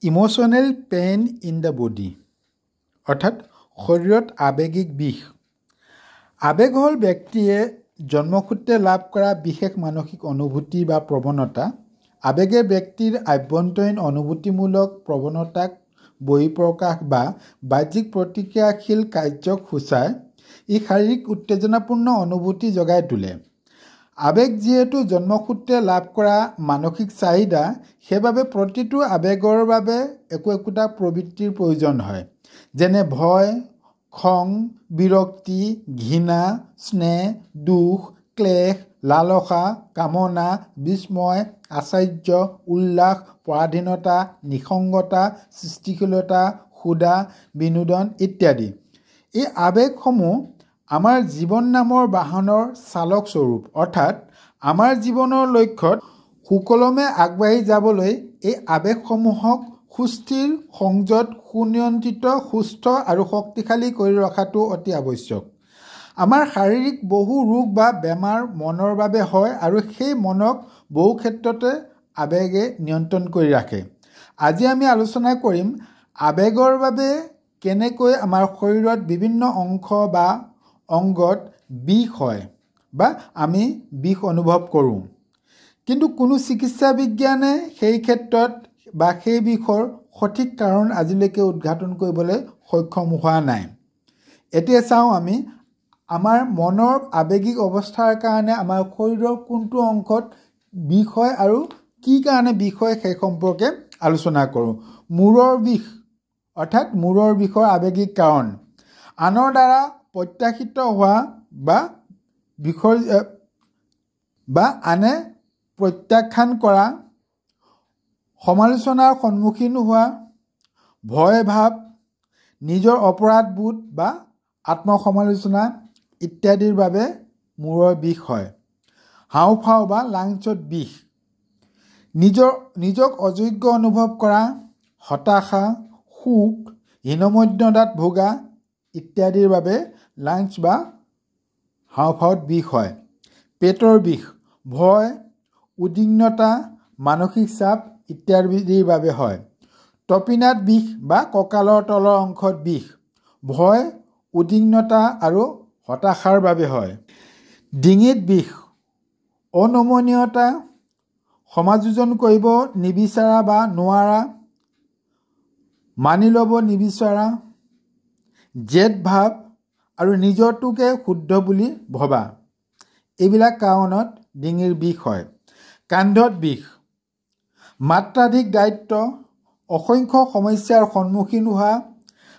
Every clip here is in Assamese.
Emotional pain in the body অৰ্থাৎ শৰীৰত আৱেগিক বিষ। আৱেগ হ'ল ব্যক্তিয়ে জন্মসূত্ৰে লাভ কৰা বিশেষ মানসিক অনুভূতি বা প্ৰৱণতা। আৱেগে ব্যক্তিৰ আভ্যন্তৰীণ অনুভূতিমূলক প্ৰৱণতাক বহিঃপ্ৰকাশ বা বাহ্যিক প্ৰতিক্ৰিয়াশীল কাৰ্যক সূচায়। ই শাৰীৰিক উত্তেজনাপূৰ্ণ অনুভূতি জগাই তোলে। আৱেগ যিহেতু জন্মসূত্ৰে লাভ কৰা মানসিক চাহিদা, সেইবাবে প্ৰতিটো আৱেগৰ বাবে একোটা প্ৰবৃত্তিৰ প্ৰয়োজন হয়, যেনে ভয়, খং, বিৰক্তি, ঘৃণা, স্নেহ, দুখ, ক্লেশ, লালসা, কামনা, বিস্ময়, আশ্চৰ্য, উল্লাস, পৰাধীনতা, নিঃসংগতা, সৃষ্টিশীলতা, ক্ষুধা, বিনোদন ইত্যাদি। এই আৱেগসমূহ আমাৰ জীৱন নামৰ বাহনৰ চালক স্বৰূপ, অৰ্থাৎ আমাৰ জীৱনৰ লক্ষ্যত সুকলমে আগবাঢ়ি যাবলৈ এই আৱেগসমূহক সুস্থিৰ, সংযত, সুনিয়ন্ত্ৰিত, সুস্থ আৰু শক্তিশালী কৰি ৰখাটো অতি আৱশ্যক। আমাৰ শাৰীৰিক বহু ৰোগ বা বেমাৰ মনৰ বাবে হয় আৰু সেই মনক বহু ক্ষেত্ৰতে আৱেগে নিয়ন্ত্ৰণ কৰি ৰাখে। আজি আমি আলোচনা কৰিম আৱেগৰ বাবে কেনেকৈ আমাৰ শৰীৰত বিভিন্ন অংশ বা অংগত বিষ হয় বা আমি বিষ অনুভৱ কৰোঁ। কিন্তু কোনো চিকিৎসা বিজ্ঞানে সেই ক্ষেত্ৰত বা সেই বিষৰ সঠিক কাৰণ আজিলৈকে উদ্ঘাটন কৰিবলৈ সক্ষম হোৱা নাই। এতিয়া চাওঁ আমি আমাৰ মনৰ আৱেগিক অৱস্থাৰ কাৰণে আমাৰ শৰীৰৰ কোনটো অংশত বিষ হয় আৰু কি কাৰণে বিষ হয় সেই সম্পৰ্কে আলোচনা কৰোঁ। মূৰৰ বিষ অৰ্থাৎ মূৰৰ বিষৰ আৱেগিক কাৰণ। আনৰ দ্বাৰা প্ৰত্যাশিত হোৱা বা বিষৰ বা আনে প্ৰত্যাখ্যান কৰা, সমালোচনাৰ সন্মুখীন হোৱা, ভয় ভাৱ, নিজৰ অপৰাধবোধ বা আত্মসমালোচনা ইত্যাদিৰ বাবে মূৰৰ বিষ হয়। হাওঁফাওঁ বা লাংচত বিষ, নিজক অযোগ্য অনুভৱ কৰা, হতাশা, শোক, হীনমন্যতাত ভোগা ইত্যাদিৰ বাবে লাংচ বা হাওঁফাওঁত বিষ হয়। পেটৰ বিষ, ভয়, উদ্বিগ্নতা, মানসিক চাপ ইত্যাদিৰ বাবে হয়। তপিনাত বিষ বা কঁকালৰ তলৰ অংশত বিষ, ভয়, উদ্বিগ্নতা আৰু হতাশাৰ বাবে হয়। ডিঙিত বিষ, অনমনীয়তা, সমাযোজন কৰিব নিবিচাৰা বা নোৱাৰা, মানি ল'ব নিবিচাৰা, জেদ ভাৱ আৰু নিজৰটোকে শুদ্ধ বুলি ভবা, এইবিলাক কাৰণত ডিঙিৰ বিষ হয়। কান্ধত বিষ, মাত্ৰাধিক দায়িত্ব, অসংখ্য সমস্যাৰ সন্মুখীন হোৱা,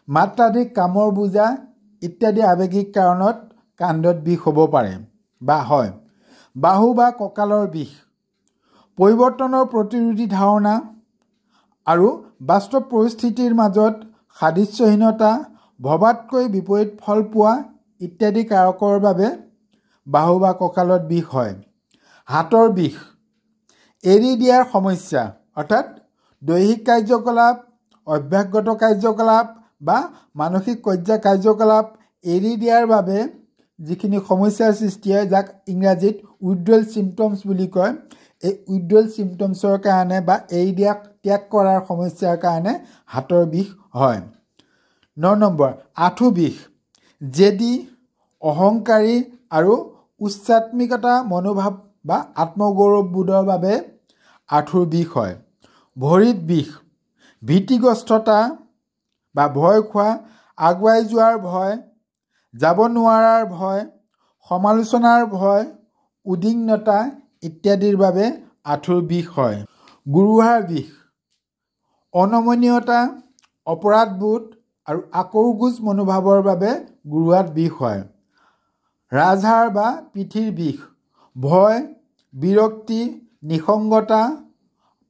মাত্ৰাধিক কামৰ বোজা ইত্যাদি আৱেগিক কাৰণত কান্ধত বিষ হ'ব পাৰে বা হয়। বাহু বা কঁকালৰ বিষ, পৰিৱৰ্তনৰ প্ৰতিৰোধী ধাৰণা আৰু বাস্তৱ পৰিস্থিতিৰ মাজত সাদৃশ্যহীনতা, ভবাতকৈ বিপৰীত ফল পোৱা ইত্যাদি কাৰকৰ বাবে বাহু বা কঁকালত বিষ হয়। হাতৰ বিষ, এৰি দিয়াৰ সমস্যা অৰ্থাৎ দৈহিক কাৰ্যকলাপ, অভ্যাসগত কাৰ্যকলাপ বা মানসিক কাৰ্যকলাপ এৰি দিয়াৰ বাবে যিখিনি সমস্যাৰ সৃষ্টি হয়, যাক ইংৰাজীত উইথড্ৰল চিম্পটমছ বুলি কয়, এই উইথড্ৰল চিম্পটমছৰ কাৰণে বা এৰি দিয়া ত্যাগ কৰাৰ সমস্যাৰ কাৰণে হাতৰ বিষ হয়। 9 নম্বৰ, আঁঠু বিষ, জেদী, অহংকাৰী আৰু উচ্চাত্মিকতা মনোভাৱ বা আত্মগৌৰৱবোধৰ বাবে আঁঠুৰ বিষ হয়। ভৰিত বিষ, ভীতিগ্ৰস্ততা বা ভয় খোৱা, আগুৱাই যোৱাৰ ভয়, যাব নোৱাৰাৰ ভয়, সমালোচনাৰ ভয়, উদ্বিগ্নতা ইত্যাদিৰ বাবে আঁঠুৰ বিষ হয়। গুৰুহাৰ বিষ, অনমনীয়তা, অপৰাধবোধ আৰু আকোৰগোজ মনোভাৱৰ বাবে গুৰুহাত বিষ হয়। ৰাজহাড় বা পিঠিৰ বিষ, ভয়, বিৰক্তি, নিঃসংগতা,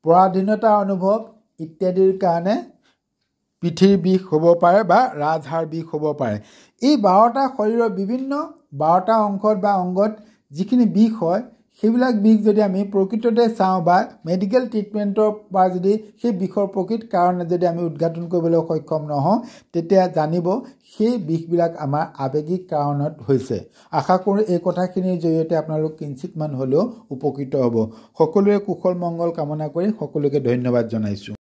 পৰাধীনতা অনুভৱ ইত্যাদিৰ কাৰণে পিঠিৰ বিষ হ'ব পাৰে বা ৰাজহাড় বিষ হ'ব পাৰে। এই 12টা শৰীৰৰ বিভিন্ন 12টা অংশত বা অংগত যিখিনি বিষ হয়, সেইবিলাক বিষ যদি আমি প্ৰকৃততে চাওঁ বা মেডিকেল ট্ৰিটমেণ্টৰ পৰা যদি সেই বিষৰ প্ৰকৃত কাৰণে যদি আমি উদ্ঘাটন কৰিবলৈ সক্ষম নহওঁ, তেতিয়া জানিব সেই বিষবিলাক আমাৰ আৱেগিক কাৰণত হৈছে। আশা কৰোঁ এই কথাখিনিৰ জৰিয়তে আপোনালোক কিঞ্চিতমান হ'লেও উপকৃত হ'ব। সকলোৰে কুশল মংগল কামনা কৰি সকলোকে ধন্যবাদ জনাইছোঁ।